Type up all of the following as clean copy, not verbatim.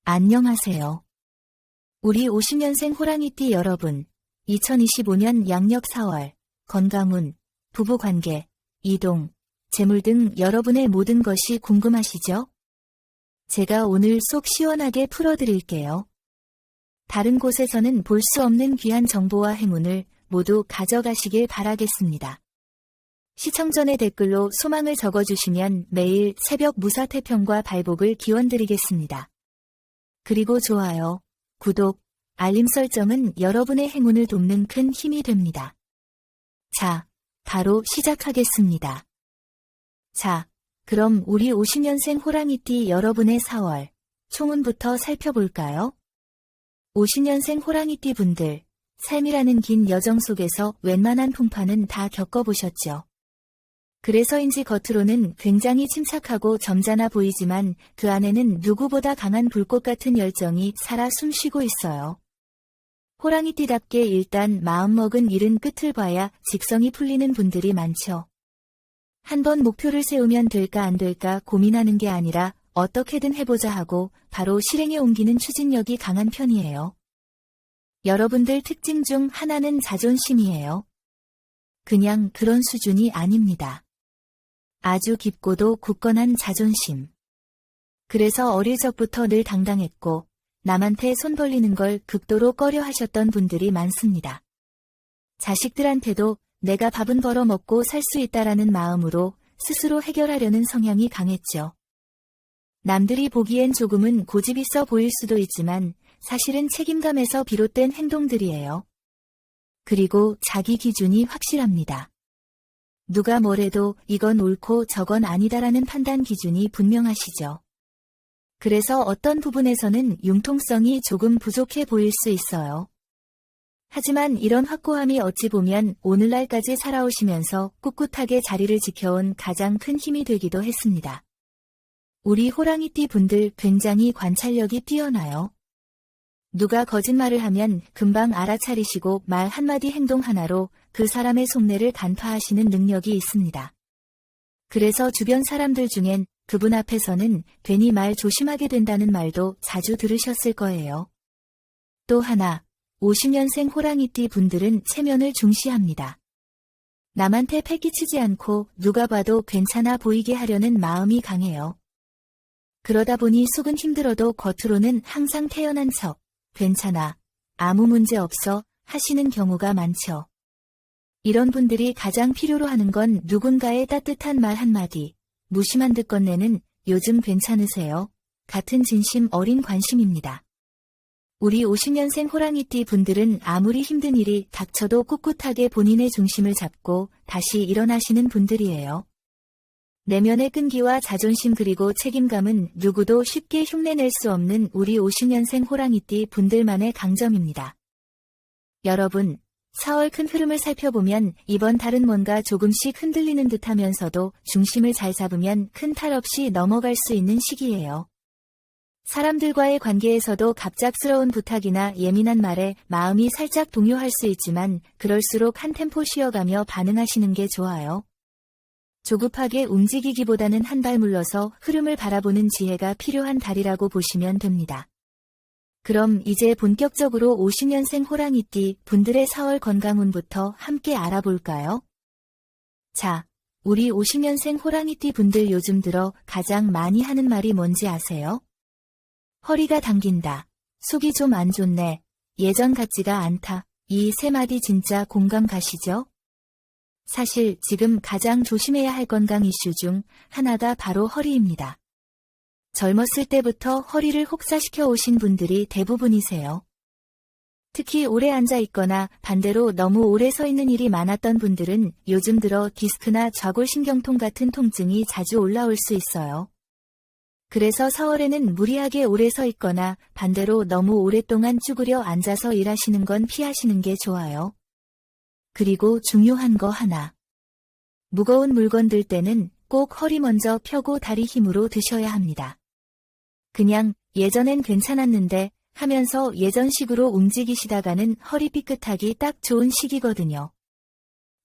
안녕하세요. 우리 50년생 호랑이띠 여러분, 2025년 양력 4월, 건강운, 부부관계, 이동, 재물 등 여러분의 모든 것이 궁금하시죠? 제가 오늘 속 시원하게 풀어드릴게요. 다른 곳에서는 볼 수 없는 귀한 정보와 행운을 모두 가져가시길 바라겠습니다. 시청 전에 댓글로 소망을 적어주시면 매일 새벽 무사태평과 발복을 기원드리겠습니다. 그리고 좋아요, 구독, 알림 설정은 여러분의 행운을 돕는 큰 힘이 됩니다. 자, 바로 시작하겠습니다. 자, 그럼 우리 50년생 호랑이띠 여러분의 4월 총운부터 살펴볼까요? 50년생 호랑이띠 분들, 삶이라는 긴 여정 속에서 웬만한 풍파는 다 겪어보셨죠? 그래서인지 겉으로는 굉장히 침착하고 점잖아 보이지만 그 안에는 누구보다 강한 불꽃 같은 열정이 살아 숨쉬고 있어요. 호랑이띠답게 일단 마음먹은 일은 끝을 봐야 직성이 풀리는 분들이 많죠. 한번 목표를 세우면 될까 안 될까 고민하는 게 아니라 어떻게든 해보자 하고 바로 실행에 옮기는 추진력이 강한 편이에요. 여러분들 특징 중 하나는 자존심이에요. 그냥 그런 수준이 아닙니다. 아주 깊고도 굳건한 자존심. 그래서 어릴 적부터 늘 당당했고 남한테 손 벌리는 걸 극도로 꺼려 하셨던 분들이 많습니다. 자식들한테도 내가 밥은 벌어 먹고 살 수 있다라는 마음으로 스스로 해결하려는 성향이 강했죠. 남들이 보기엔 조금은 고집 있어 보일 수도 있지만 사실은 책임감에서 비롯된 행동들이에요. 그리고 자기 기준이 확실합니다. 누가 뭐래도 이건 옳고 저건 아니다라는 판단 기준이 분명하시죠. 그래서 어떤 부분에서는 융통성이 조금 부족해 보일 수 있어요. 하지만 이런 확고함이 어찌 보면 오늘날까지 살아오시면서 꿋꿋하게 자리를 지켜온 가장 큰 힘이 되기도 했습니다. 우리 호랑이띠 분들 굉장히 관찰력이 뛰어나요. 누가 거짓말을 하면 금방 알아차리시고 말 한마디 행동 하나로 그 사람의 속내를 간파하시는 능력이 있습니다. 그래서 주변 사람들 중엔 그분 앞에서는 괜히 말 조심하게 된다는 말도 자주 들으셨을 거예요. 또 하나, 50년생 호랑이띠 분들은 체면을 중시합니다. 남한테 패기치지 않고 누가 봐도 괜찮아 보이게 하려는 마음이 강해요. 그러다 보니 속은 힘들어도 겉으로는 항상 태연한 척, 괜찮아, 아무 문제 없어 하시는 경우가 많죠. 이런 분들이 가장 필요로 하는 건 누군가의 따뜻한 말 한마디, 무심한 듯 건네는 요즘 괜찮으세요? 같은 진심 어린 관심입니다. 우리 50년생 호랑이띠 분들은 아무리 힘든 일이 닥쳐도 꿋꿋하게 본인의 중심을 잡고 다시 일어나시는 분들이에요. 내면의 끈기와 자존심 그리고 책임감은 누구도 쉽게 흉내낼 수 없는 우리 50년생 호랑이띠 분들만의 강점입니다. 여러분, 4월 큰 흐름을 살펴보면 이번 달은 뭔가 조금씩 흔들리는 듯하면서도 중심을 잘 잡으면 큰 탈 없이 넘어갈 수 있는 시기예요. 사람들과의 관계에서도 갑작스러운 부탁이나 예민한 말에 마음이 살짝 동요할 수 있지만 그럴수록 한 템포 쉬어가며 반응하시는 게 좋아요. 조급하게 움직이기보다는 한 발 물러서 흐름을 바라보는 지혜가 필요한 달이라고 보시면 됩니다. 그럼 이제 본격적으로 50년생 호랑이띠 분들의 4월 건강운부터 함께 알아볼까요? 자, 우리 50년생 호랑이띠 분들 요즘 들어 가장 많이 하는 말이 뭔지 아세요? 허리가 당긴다. 속이 좀 안 좋네. 예전 같지가 않다. 이 세 마디 진짜 공감 가시죠? 사실 지금 가장 조심해야 할 건강 이슈 중 하나가 바로 허리입니다. 젊었을 때부터 허리를 혹사시켜 오신 분들이 대부분이세요. 특히 오래 앉아 있거나 반대로 너무 오래 서 있는 일이 많았던 분들은 요즘 들어 디스크나 좌골신경통 같은 통증이 자주 올라올 수 있어요. 그래서 4월에는 무리하게 오래 서 있거나 반대로 너무 오랫동안 쭈그려 앉아서 일하시는 건 피하시는 게 좋아요. 그리고 중요한 거 하나. 무거운 물건 들 때는 꼭 허리 먼저 펴고 다리 힘으로 드셔야 합니다. 그냥 예전엔 괜찮았는데 하면서 예전식으로 움직이시다가는 허리 삐끗하기 딱 좋은 시기거든요.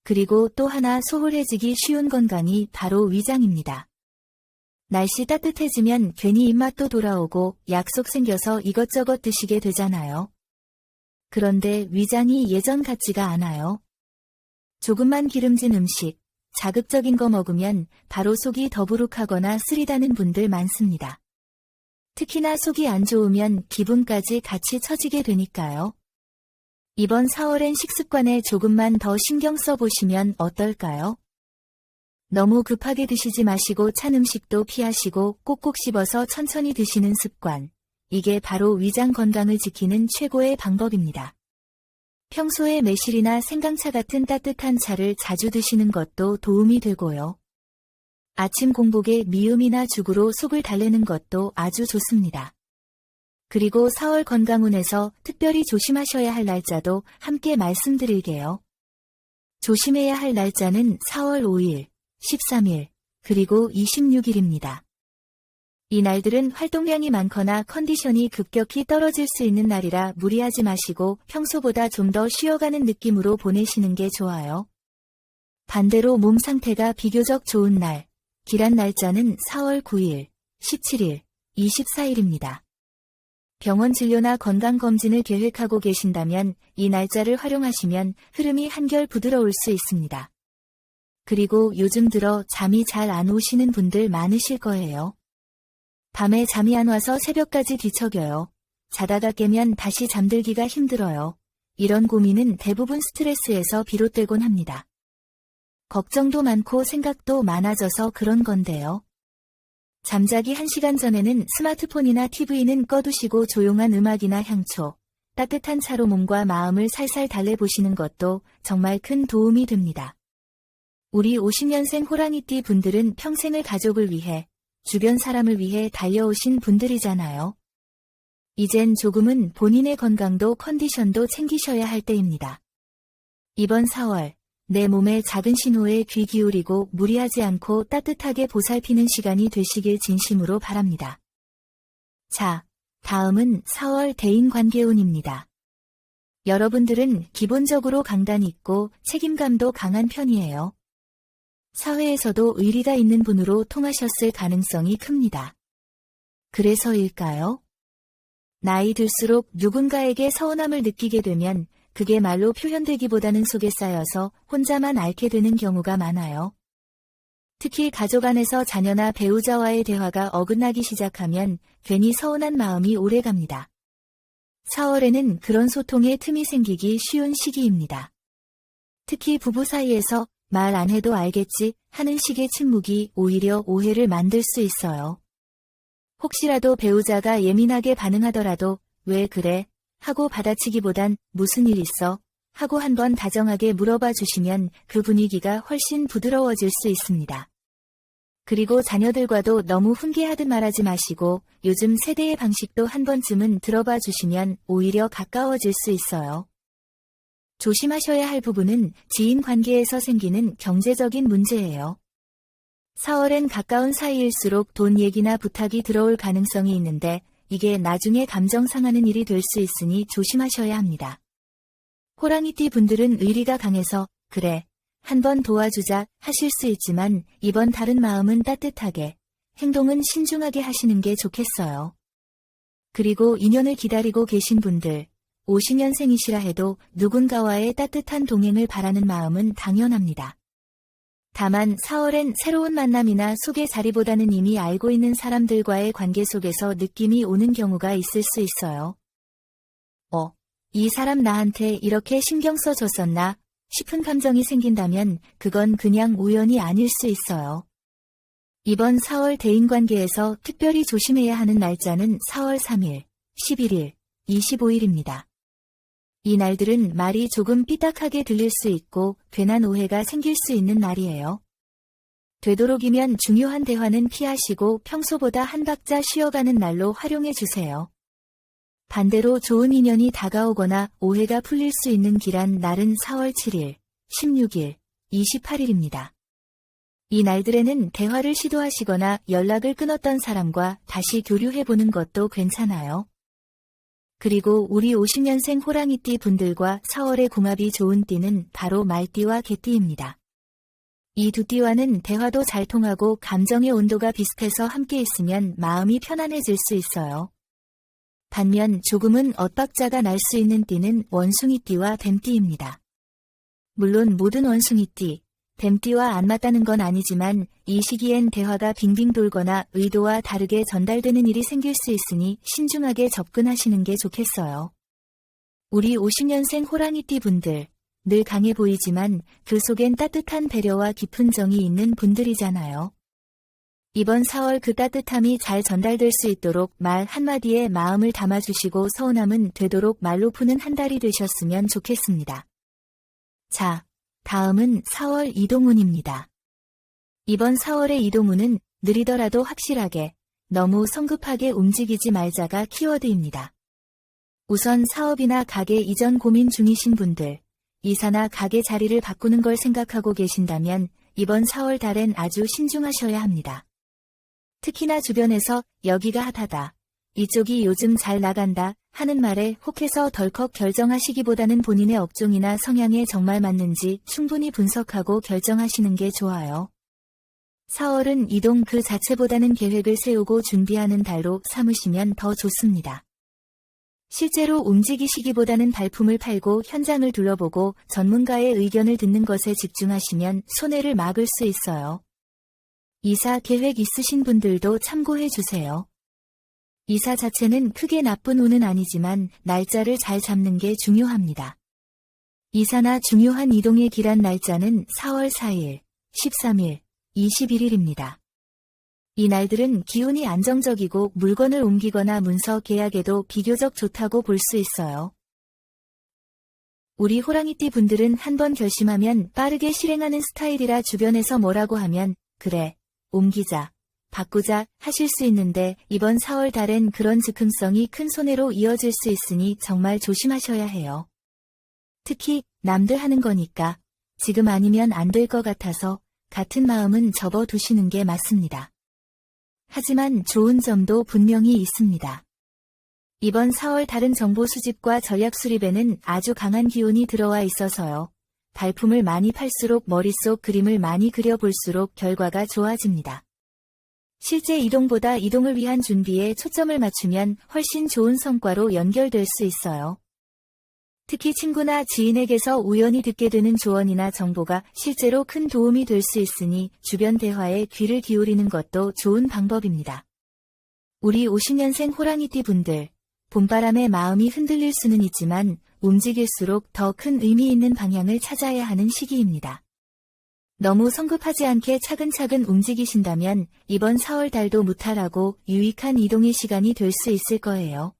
그리고 또 하나 소홀해지기 쉬운 건강이 바로 위장입니다. 날씨 따뜻해지면 괜히 입맛도 돌아오고 약속 생겨서 이것저것 드시게 되잖아요. 그런데 위장이 예전 같지가 않아요. 조금만 기름진 음식, 자극적인 거 먹으면 바로 속이 더부룩하거나 쓰리다는 분들 많습니다. 특히나 속이 안 좋으면 기분까지 같이 처지게 되니까요. 이번 4월엔 식습관에 조금만 더 신경 써보시면 어떨까요? 너무 급하게 드시지 마시고 찬 음식도 피하시고 꼭꼭 씹어서 천천히 드시는 습관. 이게 바로 위장 건강을 지키는 최고의 방법입니다. 평소에 매실이나 생강차 같은 따뜻한 차를 자주 드시는 것도 도움이 되고요. 아침 공복에 미음이나 죽으로 속을 달래는 것도 아주 좋습니다. 그리고 4월 건강운에서 특별히 조심하셔야 할 날짜도 함께 말씀드릴게요. 조심해야 할 날짜는 4월 5일, 13일, 그리고 26일입니다. 이 날들은 활동량이 많거나 컨디션이 급격히 떨어질 수 있는 날이라 무리하지 마시고 평소보다 좀 더 쉬어가는 느낌으로 보내시는 게 좋아요. 반대로 몸 상태가 비교적 좋은 날, 길한 날짜는 4월 9일, 17일, 24일입니다. 병원 진료나 건강검진을 계획하고 계신다면 이 날짜를 활용하시면 흐름이 한결 부드러울 수 있습니다. 그리고 요즘 들어 잠이 잘 안 오시는 분들 많으실 거예요. 밤에 잠이 안 와서 새벽까지 뒤척여요. 자다가 깨면 다시 잠들기가 힘들어요. 이런 고민은 대부분 스트레스에서 비롯되곤 합니다. 걱정도 많고 생각도 많아져서 그런 건데요. 잠자기 1시간 전에는 스마트폰이나 TV는 꺼두시고 조용한 음악이나 향초, 따뜻한 차로 몸과 마음을 살살 달래보시는 것도 정말 큰 도움이 됩니다. 우리 50년생 호랑이띠 분들은 평생을 가족을 위해, 주변 사람을 위해 달려오신 분들이잖아요. 이젠 조금은 본인의 건강도 컨디션도 챙기셔야 할 때입니다. 이번 4월, 내 몸의 작은 신호에 귀 기울이고 무리하지 않고 따뜻하게 보살피는 시간이 되시길 진심으로 바랍니다. 자, 다음은 4월 대인관계운입니다. 여러분들은 기본적으로 강단 있고 책임감도 강한 편이에요. 사회에서도 의리가 있는 분으로 통하셨을 가능성이 큽니다. 그래서일까요? 나이 들수록 누군가에게 서운함을 느끼게 되면 그게 말로 표현되기보다는 속에 쌓여서 혼자만 앓게 되는 경우가 많아요. 특히 가족 안에서 자녀나 배우자와의 대화가 어긋나기 시작하면 괜히 서운한 마음이 오래갑니다. 4월에는 그런 소통의 틈이 생기기 쉬운 시기입니다. 특히 부부 사이에서 말 안 해도 알겠지 하는 식의 침묵이 오히려 오해를 만들 수 있어요. 혹시라도 배우자가 예민하게 반응하더라도 왜 그래? 하고 받아치기보단 무슨 일 있어? 하고 한번 다정하게 물어봐 주시면 그 분위기가 훨씬 부드러워질 수 있습니다. 그리고 자녀들과도 너무 훈계하듯 말하지 마시고 요즘 세대의 방식도 한 번쯤은 들어봐 주시면 오히려 가까워질 수 있어요. 조심하셔야 할 부분은 지인 관계에서 생기는 경제적인 문제예요. 4월엔 가까운 사이일수록 돈 얘기나 부탁이 들어올 가능성이 있는데 이게 나중에 감정 상하는 일이 될 수 있으니 조심하셔야 합니다. 호랑이띠 분들은 의리가 강해서 그래, 한번 도와주자 하실 수 있지만 이번 달은 마음은 따뜻하게, 행동은 신중하게 하시는 게 좋겠어요. 그리고 인연을 기다리고 계신 분들, 50년생이시라 해도 누군가와의 따뜻한 동행을 바라는 마음은 당연합니다. 다만 4월엔 새로운 만남이나 소개자리보다는 이미 알고 있는 사람들과의 관계 속에서 느낌이 오는 경우가 있을 수 있어요. 이 사람 나한테 이렇게 신경 써줬었나 싶은 감정이 생긴다면 그건 그냥 우연이 아닐 수 있어요. 이번 4월 대인관계에서 특별히 조심해야 하는 날짜는 4월 3일, 11일, 25일입니다. 이 날들은 말이 조금 삐딱하게 들릴 수 있고 괜한 오해가 생길 수 있는 날이에요. 되도록이면 중요한 대화는 피하시고 평소보다 한 박자 쉬어가는 날로 활용해 주세요. 반대로 좋은 인연이 다가오거나 오해가 풀릴 수 있는 길한 날은 4월 7일, 16일, 28일입니다. 이 날들에는 대화를 시도하시거나 연락을 끊었던 사람과 다시 교류해보는 것도 괜찮아요. 그리고 우리 50년생 호랑이띠 분들과 4월의 궁합이 좋은 띠는 바로 말띠와 개띠입니다. 이 두 띠와는 대화도 잘 통하고 감정의 온도가 비슷해서 함께 있으면 마음이 편안해질 수 있어요. 반면 조금은 엇박자가 날 수 있는 띠는 원숭이띠와 뱀띠입니다. 물론 모든 원숭이띠, 뱀띠와 안 맞다는 건 아니지만 이 시기엔 대화가 빙빙 돌거나 의도와 다르게 전달되는 일이 생길 수 있으니 신중하게 접근하시는 게 좋겠어요. 우리 50년생 호랑이띠 분들, 늘 강해 보이지만 그 속엔 따뜻한 배려와 깊은 정이 있는 분들이잖아요. 이번 4월 그 따뜻함이 잘 전달될 수 있도록 말 한마디에 마음을 담아주시고 서운함은 되도록 말로 푸는 한 달이 되셨으면 좋겠습니다. 자, 다음은 4월 이동운입니다. 이번 4월의 이동운은 느리더라도 확실하게, 너무 성급하게 움직이지 말자가 키워드입니다. 우선 사업이나 가게 이전 고민 중이신 분들, 이사나 가게 자리를 바꾸는 걸 생각하고 계신다면 이번 4월 달엔 아주 신중하셔야 합니다. 특히나 주변에서 여기가 핫하다, 이쪽이 요즘 잘 나간다 하는 말에 혹해서 덜컥 결정하시기보다는 본인의 업종이나 성향에 정말 맞는지 충분히 분석하고 결정하시는 게 좋아요. 4월은 이동 그 자체보다는 계획을 세우고 준비하는 달로 삼으시면 더 좋습니다. 실제로 움직이시기보다는 발품을 팔고 현장을 둘러보고 전문가의 의견을 듣는 것에 집중하시면 손해를 막을 수 있어요. 이사 계획 있으신 분들도 참고해 주세요. 이사 자체는 크게 나쁜 운은 아니지만 날짜를 잘 잡는 게 중요합니다. 이사나 중요한 이동의 기란 날짜는 4월 4일, 13일, 21일입니다. 이 날들은 기운이 안정적이고 물건을 옮기거나 문서 계약에도 비교적 좋다고 볼 수 있어요. 우리 호랑이띠 분들은 한번 결심하면 빠르게 실행하는 스타일이라 주변에서 뭐라고 하면 그래, 옮기자, 바꾸자 하실 수 있는데 이번 4월 달엔 그런 즉흥성이 큰 손해로 이어질 수 있으니 정말 조심하셔야 해요. 특히 남들 하는 거니까 지금 아니면 안 될 것 같아서 같은 마음은 접어두시는 게 맞습니다. 하지만 좋은 점도 분명히 있습니다. 이번 4월 달은 정보 수집과 전략 수립에는 아주 강한 기운이 들어와 있어서요. 발품을 많이 팔수록 머릿속 그림을 많이 그려볼수록 결과가 좋아집니다. 실제 이동보다 이동을 위한 준비에 초점을 맞추면 훨씬 좋은 성과로 연결될 수 있어요. 특히 친구나 지인에게서 우연히 듣게 되는 조언이나 정보가 실제로 큰 도움이 될 수 있으니 주변 대화에 귀를 기울이는 것도 좋은 방법입니다. 우리 50년생 호랑이띠 분들, 봄바람에 마음이 흔들릴 수는 있지만 움직일수록 더 큰 의미 있는 방향을 찾아야 하는 시기입니다. 너무 성급하지 않게 차근차근 움직이신다면 이번 4월 달도 무탈하고 유익한 이동의 시간이 될 수 있을 거예요.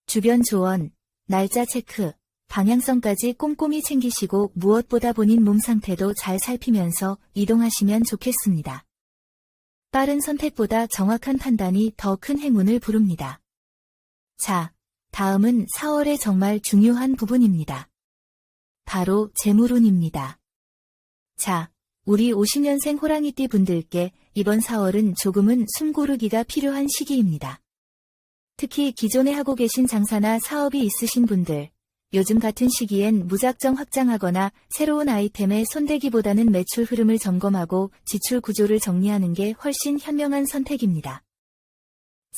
주변 조언, 날짜 체크, 방향성까지 꼼꼼히 챙기시고 무엇보다 본인 몸 상태도 잘 살피면서 이동하시면 좋겠습니다. 빠른 선택보다 정확한 판단이 더 큰 행운을 부릅니다. 자, 다음은 4월의 정말 중요한 부분입니다. 바로 재물운입니다. 자, 우리 50년생 호랑이띠 분들께 이번 4월은 조금은 숨 고르기가 필요한 시기입니다. 특히 기존에 하고 계신 장사나 사업이 있으신 분들, 요즘 같은 시기엔 무작정 확장하거나 새로운 아이템에 손대기보다는 매출 흐름을 점검하고 지출 구조를 정리하는 게 훨씬 현명한 선택입니다.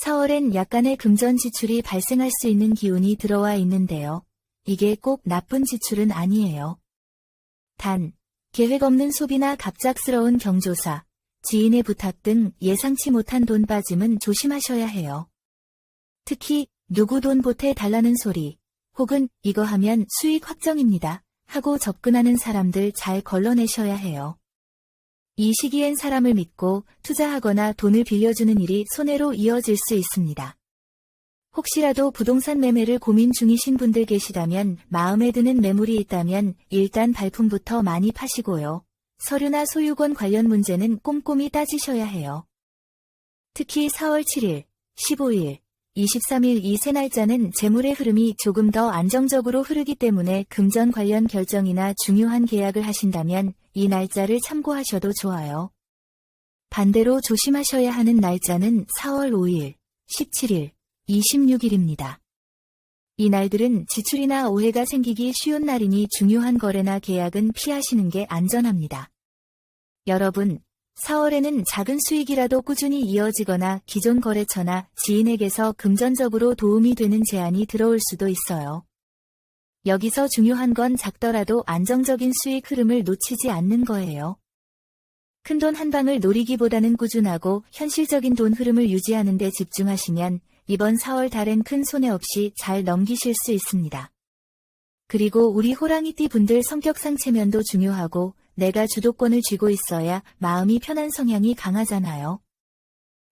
4월엔 약간의 금전 지출이 발생할 수 있는 기운이 들어와 있는데요. 이게 꼭 나쁜 지출은 아니에요. 단, 계획 없는 소비나 갑작스러운 경조사, 지인의 부탁 등 예상치 못한 돈 빠짐은 조심하셔야 해요. 특히 누구 돈 보태 달라는 소리, 혹은 이거 하면 수익 확정입니다 하고 접근하는 사람들 잘 걸러내셔야 해요. 이 시기엔 사람을 믿고 투자하거나 돈을 빌려주는 일이 손해로 이어질 수 있습니다. 혹시라도 부동산 매매를 고민 중이신 분들 계시다면 마음에 드는 매물이 있다면 일단 발품부터 많이 파시고요. 서류나 소유권 관련 문제는 꼼꼼히 따지셔야 해요. 특히 4월 7일, 15일, 23일 이 세 날짜는 재물의 흐름이 조금 더 안정적으로 흐르기 때문에 금전 관련 결정이나 중요한 계약을 하신다면 이 날짜를 참고하셔도 좋아요. 반대로 조심하셔야 하는 날짜는 4월 5일, 17일, 26일입니다. 이 날들은 지출이나 오해가 생기기 쉬운 날이니 중요한 거래나 계약은 피하시는 게 안전합니다. 여러분, 4월에는 작은 수익이라도 꾸준히 이어지거나 기존 거래처나 지인에게서 금전적으로 도움이 되는 제안이 들어올 수도 있어요. 여기서 중요한 건 작더라도 안정적인 수익 흐름을 놓치지 않는 거예요. 큰돈 한 방을 노리기보다는 꾸준하고 현실적인 돈 흐름을 유지하는 데 집중하시면 이번 4월 달엔 큰 손해 없이 잘 넘기실 수 있습니다. 그리고 우리 호랑이띠 분들 성격상 체면도 중요하고 내가 주도권을 쥐고 있어야 마음이 편한 성향이 강하잖아요.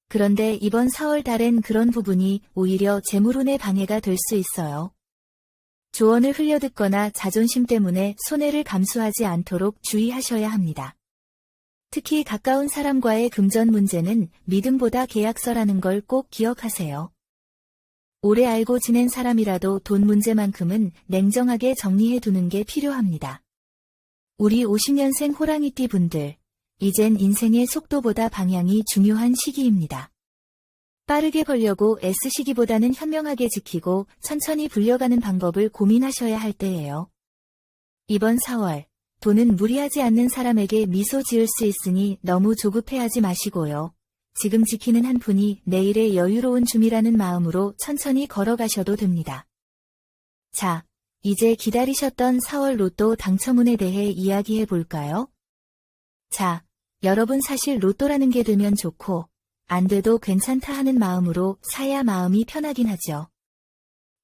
그런데 이번 4월 달엔 그런 부분이 오히려 재물운에 방해가 될 수 있어요. 조언을 흘려듣거나 자존심 때문에 손해를 감수하지 않도록 주의하셔야 합니다. 특히 가까운 사람과의 금전 문제는 믿음보다 계약서라는 걸 꼭 기억하세요. 오래 알고 지낸 사람이라도 돈 문제만큼은 냉정하게 정리해 두는 게 필요합니다. 우리 50년생 호랑이띠 분들, 이젠 인생의 속도보다 방향이 중요한 시기입니다. 빠르게 벌려고 애쓰시기보다는 현명하게 지키고 천천히 불려가는 방법을 고민하셔야 할 때예요. 이번 4월, 돈은 무리하지 않는 사람에게 미소 지을 수 있으니 너무 조급해하지 마시고요. 지금 지키는 한 푼이 내일의 여유로운 줌이라는 마음으로 천천히 걸어가셔도 됩니다. 자, 이제 기다리셨던 4월 로또 당첨운에 대해 이야기해 볼까요? 자, 여러분 사실 로또라는 게 되면 좋고 안 돼도 괜찮다 하는 마음으로 사야 마음이 편하긴 하죠.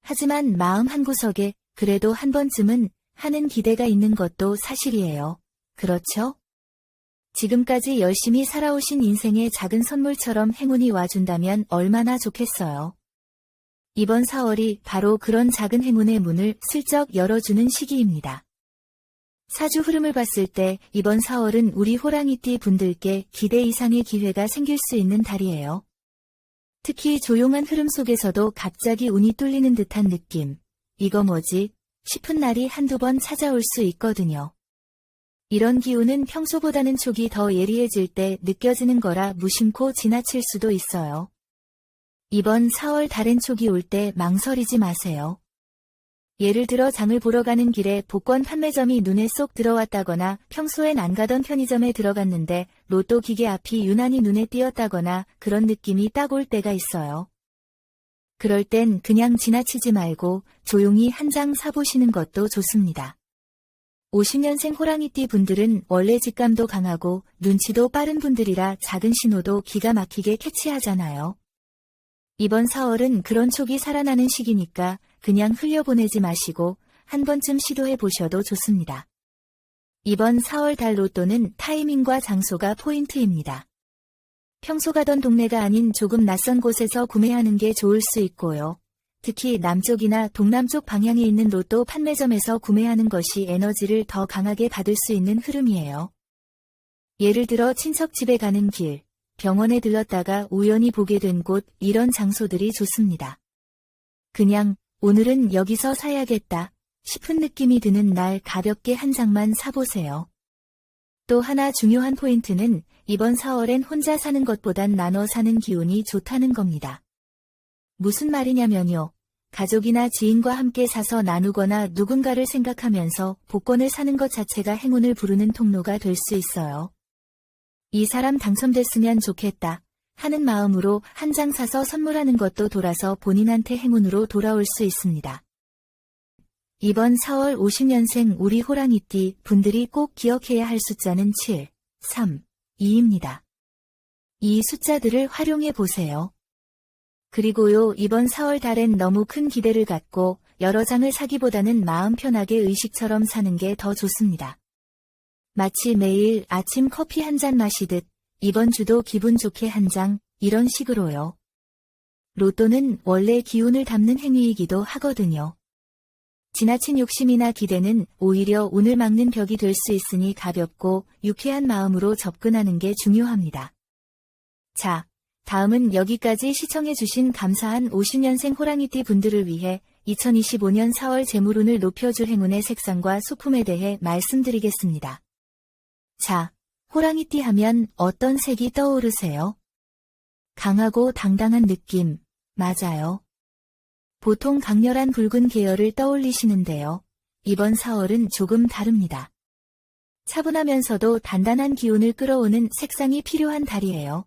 하지만 마음 한구석에 그래도 한 번쯤은 하는 기대가 있는 것도 사실이에요. 그렇죠? 지금까지 열심히 살아오신 인생의 작은 선물처럼 행운이 와준다면 얼마나 좋겠어요. 이번 4월이 바로 그런 작은 행운의 문을 슬쩍 열어주는 시기입니다. 사주 흐름을 봤을 때 이번 4월은 우리 호랑이띠 분들께 기대 이상의 기회가 생길 수 있는 달이에요. 특히 조용한 흐름 속에서도 갑자기 운이 뚫리는 듯한 느낌. 이거 뭐지? 싶은 날이 한두 번 찾아올 수 있거든요. 이런 기운은 평소보다는 촉이 더 예리해질 때 느껴지는 거라 무심코 지나칠 수도 있어요. 이번 4월 달엔 촉이 올 때 망설이지 마세요. 예를 들어 장을 보러 가는 길에 복권 판매점이 눈에 쏙 들어왔다거나 평소엔 안 가던 편의점에 들어갔는데 로또 기계 앞이 유난히 눈에 띄었다거나 그런 느낌이 딱 올 때가 있어요. 그럴 땐 그냥 지나치지 말고 조용히 한 장 사보시는 것도 좋습니다. 50년생 호랑이띠 분들은 원래 직감도 강하고 눈치도 빠른 분들이라 작은 신호도 기가 막히게 캐치하잖아요. 이번 4월은 그런 촉이 살아나는 시기니까 그냥 흘려보내지 마시고 한 번쯤 시도해 보셔도 좋습니다. 이번 4월 달 로또는 타이밍과 장소가 포인트입니다. 평소 가던 동네가 아닌 조금 낯선 곳에서 구매하는 게 좋을 수 있고요. 특히 남쪽이나 동남쪽 방향에 있는 로또 판매점에서 구매하는 것이 에너지를 더 강하게 받을 수 있는 흐름이에요. 예를 들어 친척 집에 가는 길, 병원에 들렀다가 우연히 보게 된 곳, 이런 장소들이 좋습니다. 그냥 오늘은 여기서 사야겠다 싶은 느낌이 드는 날 가볍게 한 장만 사보세요. 또 하나 중요한 포인트는 이번 4월엔 혼자 사는 것보단 나눠 사는 기운이 좋다는 겁니다. 무슨 말이냐면요. 가족이나 지인과 함께 사서 나누거나 누군가를 생각하면서 복권을 사는 것 자체가 행운을 부르는 통로가 될 수 있어요. 이 사람 당첨됐으면 좋겠다 하는 마음으로 한 장 사서 선물하는 것도 돌아서 본인한테 행운으로 돌아올 수 있습니다. 이번 4월 50년생 우리 호랑이띠 분들이 꼭 기억해야 할 숫자는 7, 3, 2입니다. 이 숫자들을 활용해 보세요. 그리고요, 이번 4월 달엔 너무 큰 기대를 갖고 여러 장을 사기보다는 마음 편하게 의식처럼 사는 게 더 좋습니다. 마치 매일 아침 커피 한 잔 마시듯 이번 주도 기분 좋게 한 장, 이런 식으로요. 로또는 원래 기운을 담는 행위이기도 하거든요. 지나친 욕심이나 기대는 오히려 운을 막는 벽이 될 수 있으니 가볍고 유쾌한 마음으로 접근하는 게 중요합니다. 자, 다음은 여기까지 시청해주신 감사한 50년생 호랑이띠 분들을 위해 2025년 4월 재물운을 높여줄 행운의 색상과 소품에 대해 말씀드리겠습니다. 자, 호랑이띠 하면 어떤 색이 떠오르세요? 강하고 당당한 느낌, 맞아요. 보통 강렬한 붉은 계열을 떠올리시는데요. 이번 4월은 조금 다릅니다. 차분하면서도 단단한 기운을 끌어오는 색상이 필요한 달이에요.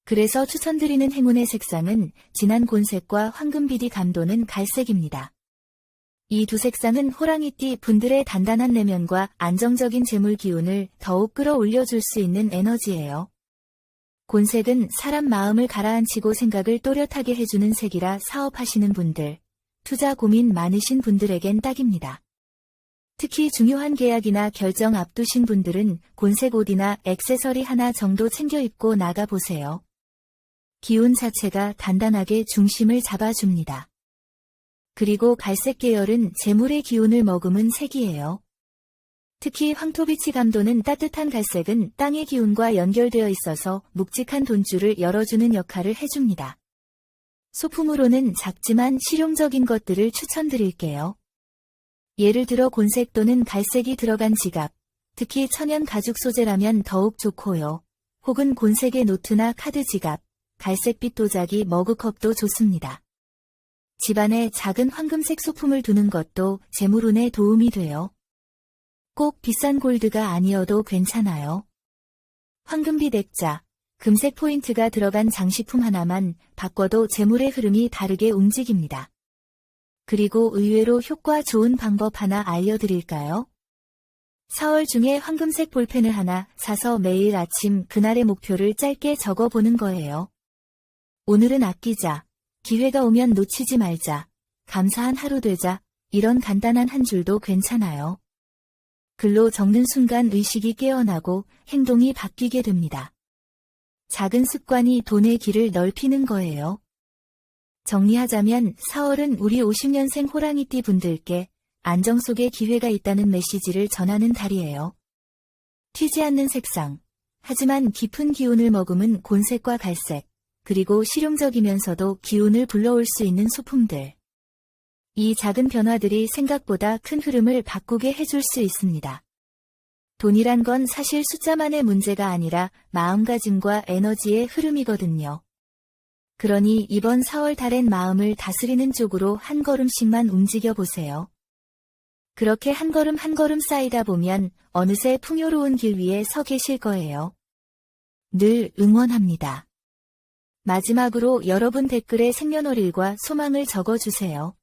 그래서 추천드리는 행운의 색상은 진한 곤색과 황금비디 감도는 갈색입니다. 이 두 색상은 호랑이띠 분들의 단단한 내면과 안정적인 재물 기운을 더욱 끌어올려줄 수 있는 에너지예요. 곤색은 사람 마음을 가라앉히고 생각을 또렷하게 해주는 색이라 사업하시는 분들, 투자 고민 많으신 분들에겐 딱입니다. 특히 중요한 계약이나 결정 앞두신 분들은 곤색 옷이나 액세서리 하나 정도 챙겨 입고 나가보세요. 기운 자체가 단단하게 중심을 잡아줍니다. 그리고 갈색 계열은 재물의 기운을 머금은 색이에요. 특히 황토비치 감도는 따뜻한 갈색은 땅의 기운과 연결되어 있어서 묵직한 돈줄을 열어주는 역할을 해줍니다. 소품으로는 작지만 실용적인 것들을 추천드릴게요. 예를 들어 곤색 또는 갈색이 들어간 지갑, 특히 천연 가죽 소재라면 더욱 좋고요. 혹은 곤색의 노트나 카드 지갑, 갈색빛 도자기 머그컵도 좋습니다. 집안에 작은 황금색 소품을 두는 것도 재물운에 도움이 돼요. 꼭 비싼 골드가 아니어도 괜찮아요. 황금빛 액자, 금색 포인트가 들어간 장식품 하나만 바꿔도 재물의 흐름이 다르게 움직입니다. 그리고 의외로 효과 좋은 방법 하나 알려드릴까요? 4월 중에 황금색 볼펜을 하나 사서 매일 아침 그날의 목표를 짧게 적어보는 거예요. 오늘은 아끼자, 기회가 오면 놓치지 말자, 감사한 하루 되자, 이런 간단한 한 줄도 괜찮아요. 글로 적는 순간 의식이 깨어나고 행동이 바뀌게 됩니다. 작은 습관이 돈의 길을 넓히는 거예요. 정리하자면 4월은 우리 50년생 호랑이띠 분들께 안정 속에 기회가 있다는 메시지를 전하는 달이에요. 튀지 않는 색상, 하지만 깊은 기운을 머금은 곤색과 갈색, 그리고 실용적이면서도 기운을 불러올 수 있는 소품들. 이 작은 변화들이 생각보다 큰 흐름을 바꾸게 해줄 수 있습니다. 돈이란 건 사실 숫자만의 문제가 아니라 마음가짐과 에너지의 흐름이거든요. 그러니 이번 4월 달엔 마음을 다스리는 쪽으로 한 걸음씩만 움직여 보세요. 그렇게 한 걸음 한 걸음 쌓이다 보면 어느새 풍요로운 길 위에 서 계실 거예요. 늘 응원합니다. 마지막으로 여러분 댓글에 생년월일과 소망을 적어주세요.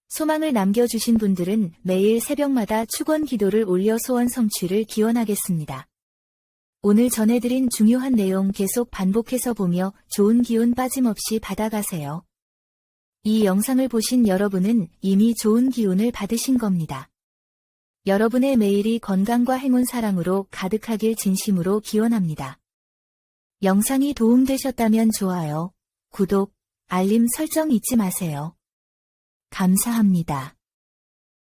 소망을 남겨주신 분들은 매일 새벽마다 축원 기도를 올려 소원 성취를 기원하겠습니다. 오늘 전해드린 중요한 내용 계속 반복해서 보며 좋은 기운 빠짐없이 받아가세요. 이 영상을 보신 여러분은 이미 좋은 기운을 받으신 겁니다. 여러분의 매일이 건강과 행운 사랑으로 가득하길 진심으로 기원합니다. 영상이 도움되셨다면 좋아요, 구독, 알림 설정 잊지 마세요. 감사합니다.